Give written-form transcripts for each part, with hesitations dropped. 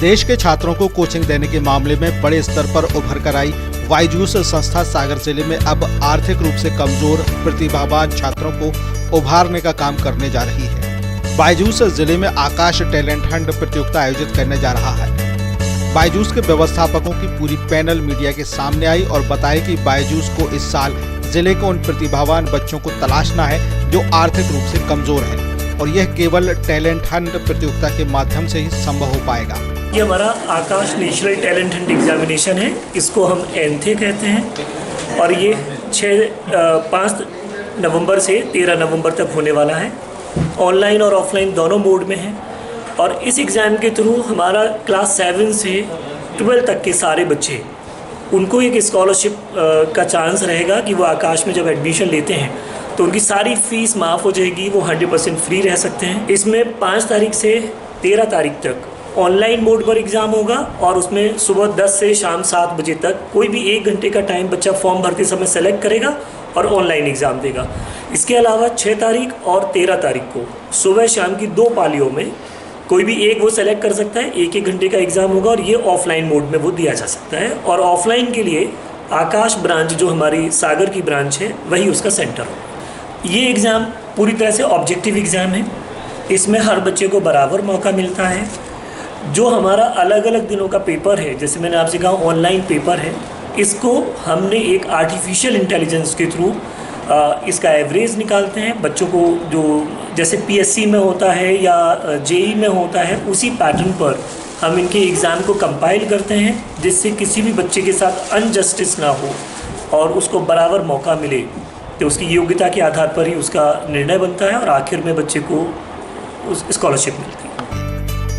देश के छात्रों को कोचिंग देने के मामले में बड़े स्तर पर उभर कर आई बायजूस संस्था सागर जिले में अब आर्थिक रूप से कमजोर प्रतिभावान छात्रों को उभारने का काम करने जा रही है। बायजूस जिले में आकाश टैलेंट हंट प्रतियोगिता आयोजित करने जा रहा है। बायजूस के व्यवस्थापकों की पूरी पैनल मीडिया के सामने आई और बताया कि बायजूस को इस साल जिले के उन प्रतिभावान बच्चों को तलाशना है जो आर्थिक रूप से कमजोर है और यह केवल टैलेंट हंट प्रतियोगिता के माध्यम से ही संभव हो पाएगा। ये हमारा आकाश नेशनल टैलेंट हंट एग्जामिनेशन है, इसको हम एनथे कहते हैं और ये 5 नवंबर से 13 नवंबर तक होने वाला है। ऑनलाइन और ऑफलाइन दोनों मोड में है और इस एग्ज़ाम के थ्रू हमारा क्लास 7 से 12 तक के सारे बच्चे, उनको एक स्कॉलरशिप का चांस रहेगा कि वो आकाश में जब एडमिशन लेते हैं तो उनकी सारी फीस माफ़ हो जाएगी, वो 100% फ्री रह सकते हैं। इसमें 5 तारीख से 13 तारीख तक ऑनलाइन मोड पर एग्ज़ाम होगा और उसमें सुबह 10 से शाम 7 बजे तक कोई भी 1 घंटे का टाइम बच्चा फॉर्म भरते समय सेलेक्ट करेगा और ऑनलाइन एग्ज़ाम देगा। इसके अलावा 6 तारीख और 13 तारीख को सुबह शाम की 2 पालियों में कोई भी एक वो सेलेक्ट कर सकता है। 1-1 घंटे का एग्ज़ाम होगा और ये ऑफलाइन मोड में वो दिया जा सकता है और ऑफलाइन के लिए आकाश ब्रांच जो हमारी सागर की ब्रांच है वही उसका सेंटर हो। ये एग्ज़ाम पूरी तरह से ऑब्जेक्टिव एग्ज़ाम है, इसमें हर बच्चे को बराबर मौका मिलता है। जो हमारा अलग अलग दिनों का पेपर है, जैसे मैंने आपसे कहा ऑनलाइन पेपर है, इसको हमने एक आर्टिफिशियल इंटेलिजेंस के थ्रू इसका एवरेज निकालते हैं। बच्चों को जो जैसे पीएससी में होता है या जेई में होता है उसी पैटर्न पर हम इनके एग्ज़ाम को कंपाइल करते हैं जिससे किसी भी बच्चे के साथ अनजस्टिस ना हो और उसको बराबर मौका मिले। तो उसकी योग्यता के आधार पर ही उसका निर्णय बनता है और आखिर में बच्चे को उस स्कॉलरशिप मिलती है।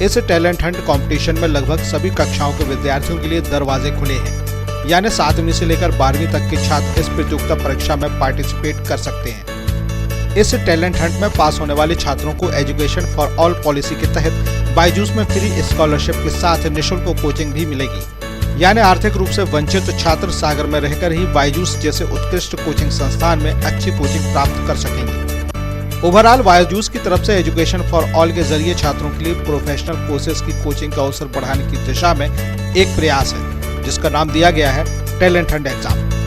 इस टैलेंट हंट कंपटीशन में लगभग सभी कक्षाओं के विद्यार्थियों के लिए दरवाजे खुले हैं, यानी 7वीं से लेकर 12वीं तक के छात्र इस प्रतियोगिता परीक्षा में पार्टिसिपेट कर सकते हैं। इस टैलेंट हंट में पास होने वाले छात्रों को एजुकेशन फॉर ऑल पॉलिसी के तहत बायजूस में फ्री स्कॉलरशिप के साथ निःशुल्क कोचिंग भी मिलेगी, यानी आर्थिक रूप से वंचित छात्र सागर में रहकर ही बायजूस जैसे उत्कृष्ट कोचिंग संस्थान में अच्छी कोचिंग प्राप्त कर सकेंगे। ओवरऑल बायजूस की तरफ से एजुकेशन फॉर ऑल के जरिए छात्रों के लिए प्रोफेशनल कोर्सेज की कोचिंग का अवसर बढ़ाने की दिशा में एक प्रयास है जिसका नाम दिया गया है टैलेंट हंट एग्जाम।